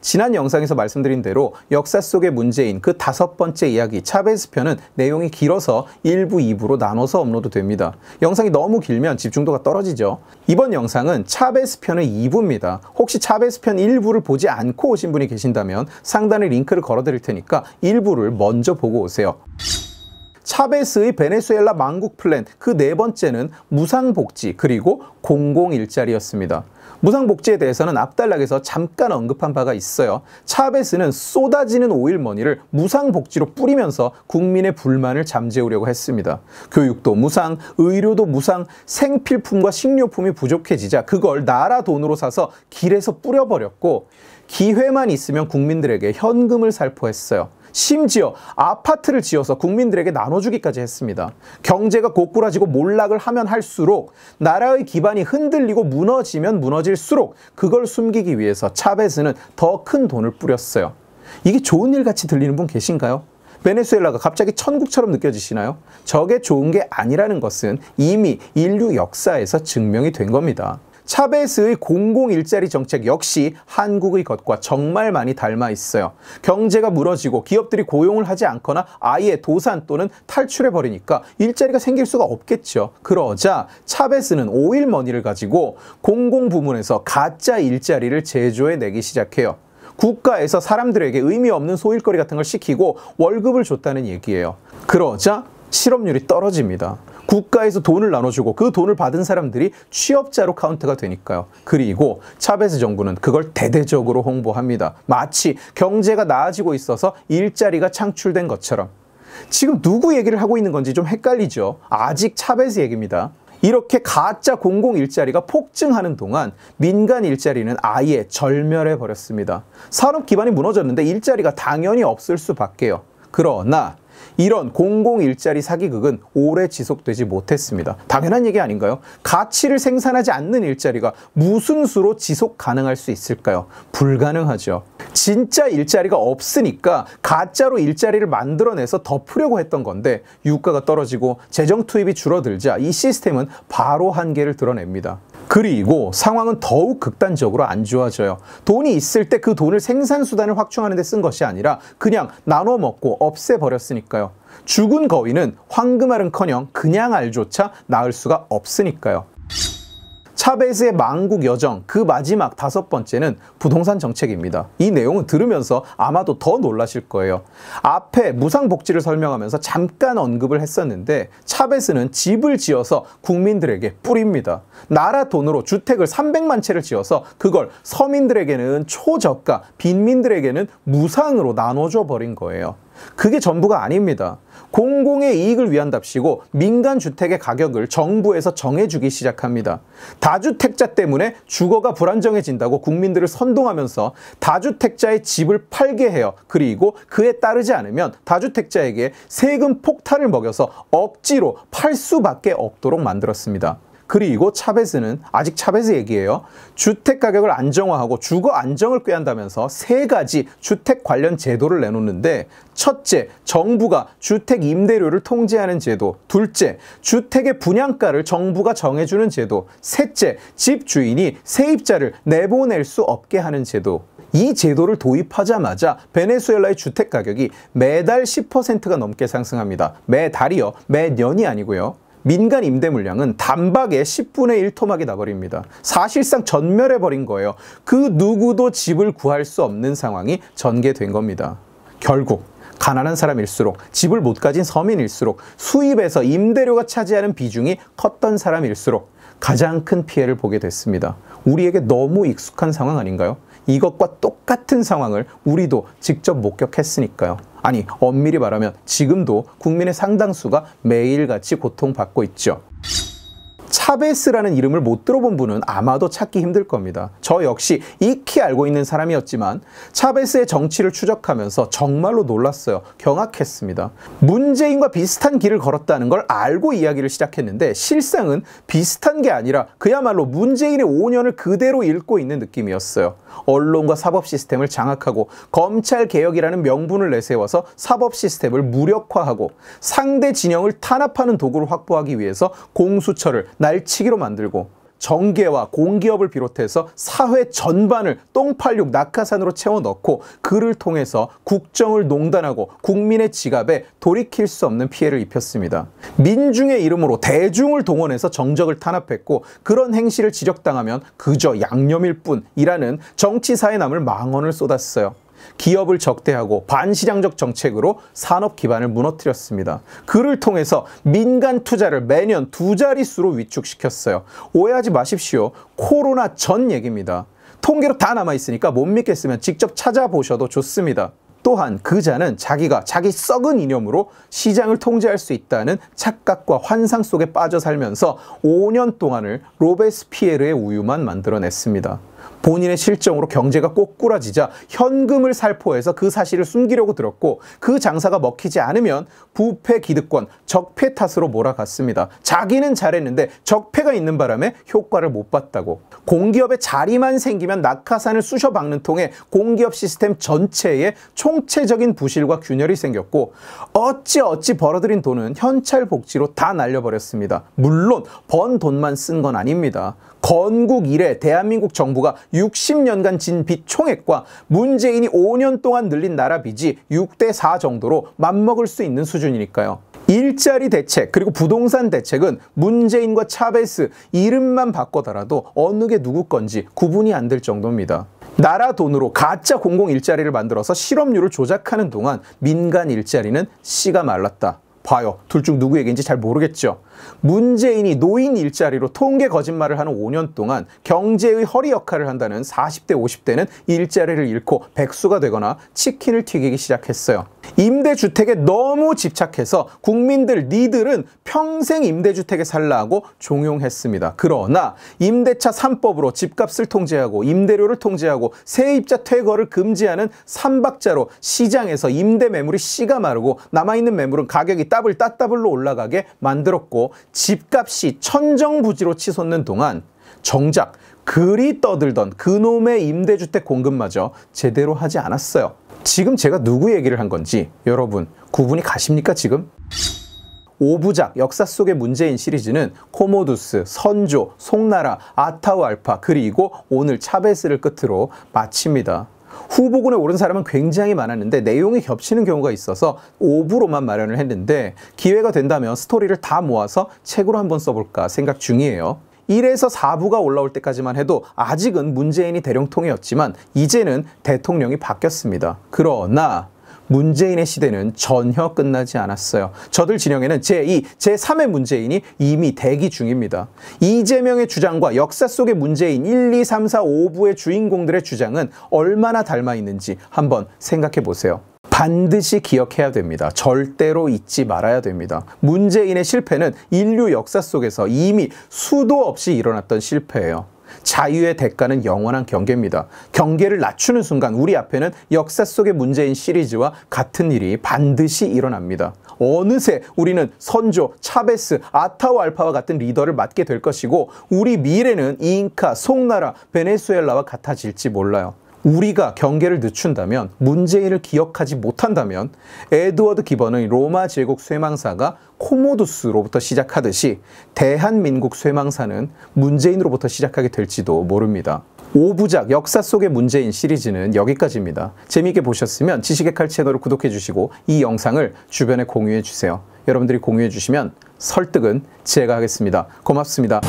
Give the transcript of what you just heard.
지난 영상에서 말씀드린 대로 역사 속의 문제인 그 5번째 이야기 차베스 편은 내용이 길어서 1부, 2부로 나눠서 업로드 됩니다. 영상이 너무 길면 집중도가 떨어지죠. 이번 영상은 차베스 편의 2부입니다. 혹시 차베스 편 1부를 보지 않고 오신 분이 계신다면 상단에 링크를 걸어 드릴 테니까 1부를 먼저 보고 오세요. 차베스의 베네수엘라 망국 플랜 그 4번째는 무상복지 그리고 공공일자리였습니다. 무상복지에 대해서는 앞단락에서 잠깐 언급한 바가 있어요. 차베스는 쏟아지는 오일머니를 무상복지로 뿌리면서 국민의 불만을 잠재우려고 했습니다. 교육도 무상, 의료도 무상, 생필품과 식료품이 부족해지자 그걸 나라 돈으로 사서 길에서 뿌려버렸고 기회만 있으면 국민들에게 현금을 살포했어요. 심지어 아파트를 지어서 국민들에게 나눠주기까지 했습니다. 경제가 고꾸라지고 몰락을 하면 할수록 나라의 기반이 흔들리고 무너지면 무너질수록 그걸 숨기기 위해서 차베스는 더 큰 돈을 뿌렸어요. 이게 좋은 일 같이 들리는 분 계신가요? 베네수엘라가 갑자기 천국처럼 느껴지시나요? 저게 좋은 게 아니라는 것은 이미 인류 역사에서 증명이 된 겁니다. 차베스의 공공일자리 정책 역시 한국의 것과 정말 많이 닮아 있어요. 경제가 무너지고 기업들이 고용을 하지 않거나 아예 도산 또는 탈출해버리니까 일자리가 생길 수가 없겠죠. 그러자 차베스는 오일머니를 가지고 공공부문에서 가짜 일자리를 제조해내기 시작해요. 국가에서 사람들에게 의미 없는 소일거리 같은 걸 시키고 월급을 줬다는 얘기예요. 그러자 실업률이 떨어집니다. 국가에서 돈을 나눠주고 그 돈을 받은 사람들이 취업자로 카운트가 되니까요. 그리고 차베스 정부는 그걸 대대적으로 홍보합니다. 마치 경제가 나아지고 있어서 일자리가 창출된 것처럼. 지금 누구 얘기를 하고 있는 건지 좀 헷갈리죠. 아직 차베스 얘기입니다. 이렇게 가짜 공공일자리가 폭증하는 동안 민간 일자리는 아예 절멸해버렸습니다. 산업 기반이 무너졌는데 일자리가 당연히 없을 수밖에요. 그러나 이런 공공일자리 사기극은 오래 지속되지 못했습니다. 당연한 얘기 아닌가요? 가치를 생산하지 않는 일자리가 무슨 수로 지속 가능할 수 있을까요? 불가능하죠. 진짜 일자리가 없으니까 가짜로 일자리를 만들어내서 덮으려고 했던 건데 유가가 떨어지고 재정 투입이 줄어들자 이 시스템은 바로 한계를 드러냅니다. 그리고 상황은 더욱 극단적으로 안 좋아져요. 돈이 있을 때 그 돈을 생산수단을 확충하는 데 쓴 것이 아니라 그냥 나눠 먹고 없애버렸으니까요. 죽은 거위는 황금알은커녕 그냥 알조차 낳을 수가 없으니까요. 차베스의 망국 여정 그 마지막 5번째는 부동산 정책입니다. 이 내용은 들으면서 아마도 더 놀라실 거예요. 앞에 무상복지를 설명하면서 잠깐 언급을 했었는데 차베스는 집을 지어서 국민들에게 뿌립니다. 나라 돈으로 주택을 300만 채를 지어서 그걸 서민들에게는 초저가, 빈민들에게는 무상으로 나눠줘 버린 거예요. 그게 전부가 아닙니다. 공공의 이익을 위한답시고 민간 주택의 가격을 정부에서 정해주기 시작합니다. 다주택자 때문에 주거가 불안정해진다고 국민들을 선동하면서 다주택자의 집을 팔게 해요. 그리고 그에 따르지 않으면 다주택자에게 세금 폭탄을 먹여서 억지로 팔 수밖에 없도록 만들었습니다. 그리고 차베스는 아직 차베스 얘기예요. 주택 가격을 안정화하고 주거 안정을 꾀한다면서 3가지 주택 관련 제도를 내놓는데 첫째, 정부가 주택 임대료를 통제하는 제도. 둘째, 주택의 분양가를 정부가 정해주는 제도. 셋째, 집 주인이 세입자를 내보낼 수 없게 하는 제도. 이 제도를 도입하자마자 베네수엘라의 주택 가격이 매달 10%가 넘게 상승합니다. 매달이요. 매년이 아니고요. 민간 임대 물량은 단박에 10분의 1 토막이 나버립니다. 사실상 전멸해버린 거예요. 그 누구도 집을 구할 수 없는 상황이 전개된 겁니다. 결국 가난한 사람일수록 집을 못 가진 서민일수록 수입에서 임대료가 차지하는 비중이 컸던 사람일수록 가장 큰 피해를 보게 됐습니다. 우리에게 너무 익숙한 상황 아닌가요? 이것과 똑같은 상황을 우리도 직접 목격했으니까요. 아니, 엄밀히 말하면 지금도 국민의 상당수가 매일같이 고통받고 있죠. 차베스라는 이름을 못 들어본 분은 아마도 찾기 힘들 겁니다. 저 역시 익히 알고 있는 사람이었지만 차베스의 정치를 추적하면서 정말로 놀랐어요. 경악했습니다. 문재인과 비슷한 길을 걸었다는 걸 알고 이야기를 시작했는데 실상은 비슷한 게 아니라 그야말로 문재인의 5년을 그대로 읽고 있는 느낌이었어요. 언론과 사법 시스템을 장악하고 검찰개혁이라는 명분을 내세워서 사법 시스템을 무력화하고 상대 진영을 탄압하는 도구를 확보하기 위해서 공수처를 날치기로 만들고 정계와 공기업을 비롯해서 사회 전반을 똥86 낙하산으로 채워넣고 그를 통해서 국정을 농단하고 국민의 지갑에 돌이킬 수 없는 피해를 입혔습니다. 민중의 이름으로 대중을 동원해서 정적을 탄압했고 그런 행실을 지적당하면 그저 양념일 뿐이라는 정치사에 남을 망언을 쏟았어요. 기업을 적대하고 반시장적 정책으로 산업 기반을 무너뜨렸습니다. 그를 통해서 민간 투자를 매년 2자릿수로 위축시켰어요. 오해하지 마십시오. 코로나 전 얘기입니다. 통계로 다 남아있으니까 못 믿겠으면 직접 찾아보셔도 좋습니다. 또한 그자는 자기가 자기 썩은 이념으로 시장을 통제할 수 있다는 착각과 환상 속에 빠져 살면서 5년 동안을 로베스피에르의 우유만 만들어냈습니다. 본인의 실정으로 경제가 꼬꾸라지자 현금을 살포해서 그 사실을 숨기려고 들었고 그 장사가 먹히지 않으면 부패 기득권, 적폐 탓으로 몰아갔습니다. 자기는 잘했는데 적폐가 있는 바람에 효과를 못 봤다고. 공기업의 자리만 생기면 낙하산을 쑤셔박는 통에 공기업 시스템 전체에 총체적인 부실과 균열이 생겼고 어찌 벌어들인 돈은 현찰복지로 다 날려버렸습니다. 물론 번 돈만 쓴 건 아닙니다. 건국 이래 대한민국 정부가 60년간 진 빚 총액과 문재인이 5년 동안 늘린 나라 빚이 6대4 정도로 맞먹을 수 있는 수준이니까요. 일자리 대책 그리고 부동산 대책은 문재인과 차베스 이름만 바꿔달아도 어느 게 누구 건지 구분이 안 될 정도입니다. 나라 돈으로 가짜 공공 일자리를 만들어서 실업률을 조작하는 동안 민간 일자리는 씨가 말랐다. 봐요. 둘 중 누구 얘기인지 잘 모르겠죠. 문재인이 노인 일자리로 통계 거짓말을 하는 5년 동안 경제의 허리 역할을 한다는 40대 50대는 일자리를 잃고 백수가 되거나 치킨을 튀기기 시작했어요. 임대주택에 너무 집착해서 국민들 니들은 평생 임대주택에 살라 하고 종용했습니다. 그러나 임대차 3법으로 집값을 통제하고 임대료를 통제하고 세입자 퇴거를 금지하는 3박자로 시장에서 임대 매물이 씨가 마르고 남아있는 매물은 가격이 따블로 올라가게 만들었고 집값이 천정부지로 치솟는 동안 정작 그리 떠들던 그놈의 임대주택 공급마저 제대로 하지 않았어요. 지금 제가 누구 얘기를 한 건지 여러분 구분이 가십니까 지금? 5부작 역사 속의 문재인 시리즈는 코모두스, 선조, 송나라, 아타우 알파 그리고 오늘 차베스를 끝으로 마칩니다. 후보군에 오른 사람은 굉장히 많았는데 내용이 겹치는 경우가 있어서 5부로만 마련을 했는데 기회가 된다면 스토리를 다 모아서 책으로 한번 써볼까 생각 중이에요. 1에서 4부가 올라올 때까지만 해도 아직은 문재인이 대령통이었지만 이제는 대통령이 바뀌었습니다. 그러나 문재인의 시대는 전혀 끝나지 않았어요. 저들 진영에는 제2, 제3의 문재인이 이미 대기 중입니다. 이재명의 주장과 역사 속의 문재인 1, 2, 3, 4, 5부의 주인공들의 주장은 얼마나 닮아 있는지 한번 생각해 보세요. 반드시 기억해야 됩니다. 절대로 잊지 말아야 됩니다. 문재인의 실패는 인류 역사 속에서 이미 수도 없이 일어났던 실패예요. 자유의 대가는 영원한 경계입니다. 경계를 낮추는 순간 우리 앞에는 역사 속의 문재인 시리즈와 같은 일이 반드시 일어납니다. 어느새 우리는 선조, 차베스, 아타우 알파와 같은 리더를 맡게 될 것이고 우리 미래는 잉카, 송나라, 베네수엘라와 같아질지 몰라요. 우리가 경계를 늦춘다면, 문재인을 기억하지 못한다면 에드워드 기번의 로마 제국 쇠망사가 코모두스로부터 시작하듯이 대한민국 쇠망사는 문재인으로부터 시작하게 될지도 모릅니다. 5부작 역사 속의 문재인 시리즈는 여기까지입니다. 재미있게 보셨으면 지식의 칼 채널을 구독해 주시고 이 영상을 주변에 공유해 주세요. 여러분들이 공유해 주시면 설득은 제가 하겠습니다. 고맙습니다.